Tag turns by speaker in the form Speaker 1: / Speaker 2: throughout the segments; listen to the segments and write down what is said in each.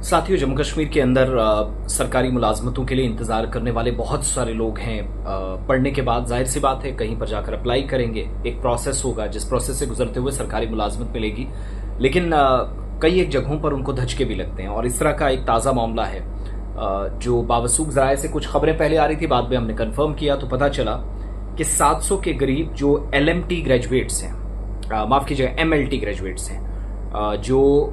Speaker 1: साथियों, जम्मू कश्मीर के अंदर सरकारी मुलाजमतों के लिए इंतजार करने वाले बहुत सारे लोग हैं। पढ़ने के बाद जाहिर सी बात है कहीं पर जाकर अप्लाई करेंगे, एक प्रोसेस होगा जिस प्रोसेस से गुजरते हुए सरकारी मुलाजमत मिलेगी। लेकिन कई एक जगहों पर उनको धचके भी लगते हैं और इस तरह का एक ताज़ा मामला है जो बावसूख ज़राए से कुछ खबरें पहले आ रही थी, बाद में हमने कन्फर्म किया तो पता चला कि 700 के करीब जो LMT ग्रेजुएट्स हैं, माफ़ कीजिएगा MLT ग्रेजुएट्स हैं, जो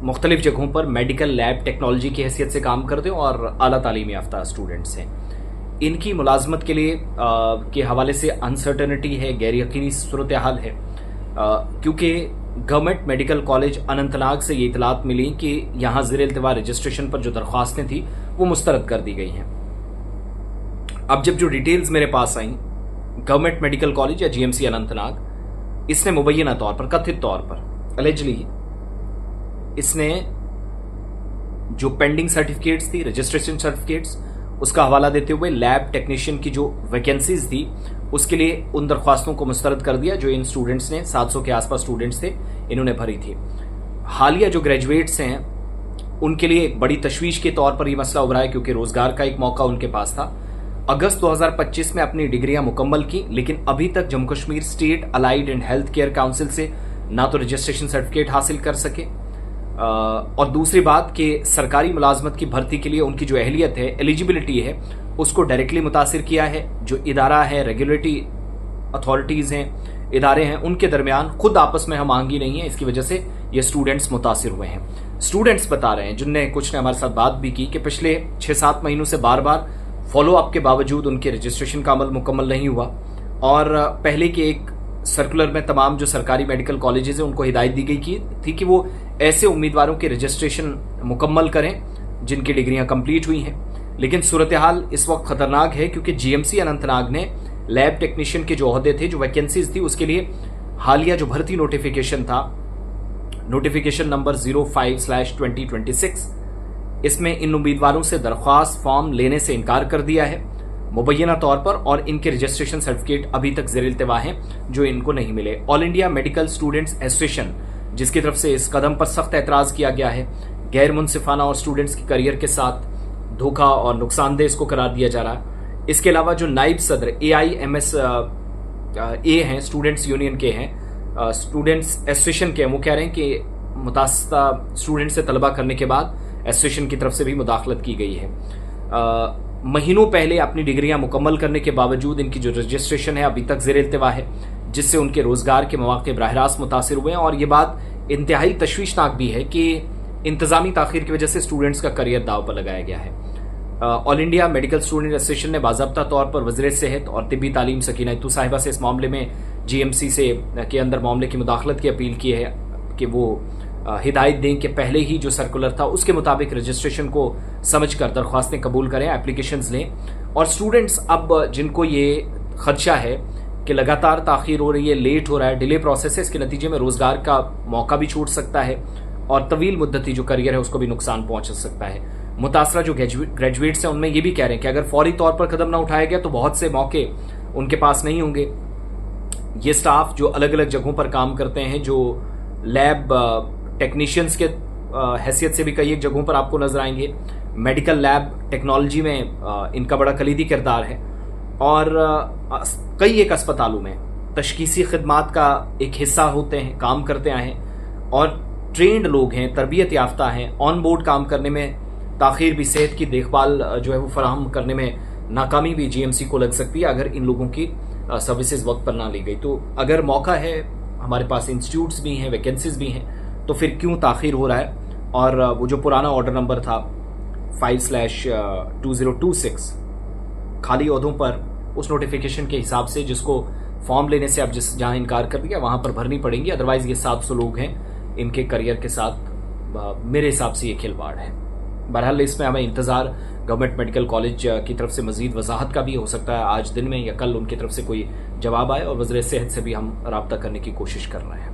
Speaker 1: मुख्तलिफ जगहों पर मेडिकल लैब टेक्नोलॉजी की हैसियत से काम करते हैं और आला तालीम याफ्ता स्टूडेंट्स हैं, इनकी मुलाजमत के लिए के हवाले से अनसर्टनिटी है, गैर यकीनी सूरत हाल है। क्योंकि गवर्नमेंट मेडिकल कॉलेज अनंतनाग से ये इतलात मिली कि यहाँ ज़ेर इल्तिवा रजिस्ट्रेशन पर जो दरख्वास्तें थी वो मुस्तरद कर दी गई हैं। अब जब जो डिटेल्स मेरे पास आई, गवर्नमेंट मेडिकल कॉलेज या GMC अनंतनाग, इसने मुबैना तौर पर, कथित तौर पर, एलिजली इसने जो पेंडिंग सर्टिफिकेट्स थी, रजिस्ट्रेशन सर्टिफिकेट्स, उसका हवाला देते हुए लैब टेक्नीशियन की जो वैकेंसीज थी उसके लिए उन दरख्वास्तों को मुस्तरद कर दिया जो इन स्टूडेंट्स ने, 700 के आसपास स्टूडेंट्स थे, इन्होंने भरी थी। हालिया जो ग्रेजुएट्स हैं उनके लिए एक बड़ी तशवीश के तौर पर यह मसला उभरा है क्योंकि रोजगार का एक मौका उनके पास था। अगस्त 2025 में अपनी डिग्रियां मुकम्मल की, लेकिन अभी तक Jammu Kashmir state allied and health care council से ना तो रजिस्ट्रेशन सर्टिफिकेट हासिल कर सके और दूसरी बात कि सरकारी मुलाजमत की भर्ती के लिए उनकी जो अहलियत है, एलिजिबिलिटी है, उसको डायरेक्टली मुतासिर किया है। जो इदारा है, रेगुलेटरी अथॉरिटीज हैं, इदारे हैं, उनके दरमियान खुद आपस में हम आहंगी नहीं है। इसकी वजह से ये स्टूडेंट्स मुतासिर हुए हैं। स्टूडेंट्स बता रहे हैं, जिनने कुछ ने हमारे साथ बात भी की, कि पिछले 6-7 महीनों से बार बार फॉलो अप के बावजूद उनके रजिस्ट्रेशन का अमल मुकम्मल नहीं हुआ और पहले के एक सर्कुलर में तमाम जो सरकारी मेडिकल कॉलेजेस हैं उनको हिदायत दी गई थी कि वो ऐसे उम्मीदवारों के रजिस्ट्रेशन मुकम्मल करें जिनकी डिग्रियां कंप्लीट हुई हैं। लेकिन सूरत हाल इस वक्त खतरनाक है क्योंकि GMC अनंतनाग ने लैब टेक्नीशियन के जो ओहदे थे, जो वैकेंसीज थी, उसके लिए हालिया जो भर्ती नोटिफिकेशन था, नोटिफिकेशन नंबर 05/2026, इसमें इन उम्मीदवारों से दरख्वास्त फॉर्म लेने से इनकार कर दिया है मुबैना तौर पर और इनके रजिस्ट्रेशन सर्टिफिकेट अभी तक ज़ेर इल्तिवा हैं जो इनको नहीं मिले। All India medical students association, जिसकी तरफ से इस कदम पर सख्त एतराज किया गया है, गैर मुनसिफाना और स्टूडेंट्स के करियर के साथ धोखा और नुकसानदेह इसको करार दिया जा रहा है। इसके अलावा जो नायब सदर AIMSA हैं, स्टूडेंट्स यूनियन के हैं, स्टूडेंट्स एसोसिएशन के हैं, वो कह रहे हैं कि मुतासदा स्टूडेंट से तलबा करने के बाद एसोसिएशन की तरफ से भी मुदाखलत की गई है। महीनों पहले अपनी डिग्रियां मुकम्मल करने के बावजूद इनकी जो रजिस्ट्रेशन है अभी तक ज़ेर इल्तिवा है, जिससे उनके रोजगार के मौके बराह रास्त मुतासिर हुए हैं। और ये बात इंतहाई तशवीशनाक भी है कि इंतजामी ताखीर की वजह से स्टूडेंट्स का करियर दाव पर लगाया गया है। All India medical student association ने बाज़ाब्ता तौर पर वज़ीर सेहत और तिब्बी तालीम सकीना इत्तू साहिबा से इस मामले में GMC से के अंदर मामले की मुदाखलत की अपील की है कि वो हिदायत दें कि पहले ही जो सर्कुलर था उसके मुताबिक रजिस्ट्रेशन को समझकर दरख्वास्तें कबूल करें, एप्लीकेशंस लें। और स्टूडेंट्स अब जिनको ये खदशा है कि लगातार ताखीर हो रही है, लेट हो रहा है, डिले प्रोसेस है, इसके नतीजे में रोजगार का मौका भी छूट सकता है और तवील मुद्दती जो करियर है उसको भी नुकसान पहुंच सकता है। मुतासरा जो ग्रेजुएट्स हैं उनमें ये भी कह रहे हैं कि अगर फौरी तौर पर कदम ना उठाया गया तो बहुत से मौके उनके पास नहीं होंगे। ये स्टाफ जो अलग अलग जगहों पर काम करते हैं, जो लैब टेक्नीशियंस के हैसियत से भी कई एक जगहों पर आपको नजर आएंगे, मेडिकल लैब टेक्नोलॉजी में इनका बड़ा कलीदी किरदार है और कई एक अस्पतालों में तशखीसी खिदमात का एक हिस्सा होते हैं, काम करते आए हैं और ट्रेंड लोग हैं, तरबियत याफ्ता हैं। ऑन बोर्ड काम करने में ताखीर भी, सेहत की देखभाल जो है वो फराहम करने में नाकामी भी GMC को लग सकती है अगर इन लोगों की सर्विसेज वक्त पर ना ली गई। तो अगर मौका है, हमारे पास इंस्टीट्यूट्स भी हैं, वैकेंसीज भी हैं, तो फिर क्यों ताखीर हो रहा है। और वो जो पुराना ऑर्डर नंबर था 5/2026 खाली ओहदों पर, उस नोटिफिकेशन के हिसाब से जिसको फॉर्म लेने से अब जहां इनकार कर दिया वहां पर भरनी पड़ेंगी। अदरवाइज ये 700 लोग हैं, इनके करियर के साथ मेरे हिसाब से ये खिलवाड़ है। बहरहाल इसमें हमें इंतजार गवर्नमेंट मेडिकल कॉलेज की तरफ से मजीद वजाहत का भी हो सकता है, आज दिन में या कल उनकी तरफ से कोई जवाब आए और वज़ीर सेहत से भी हम राब्ता करने की कोशिश कर रहे हैं।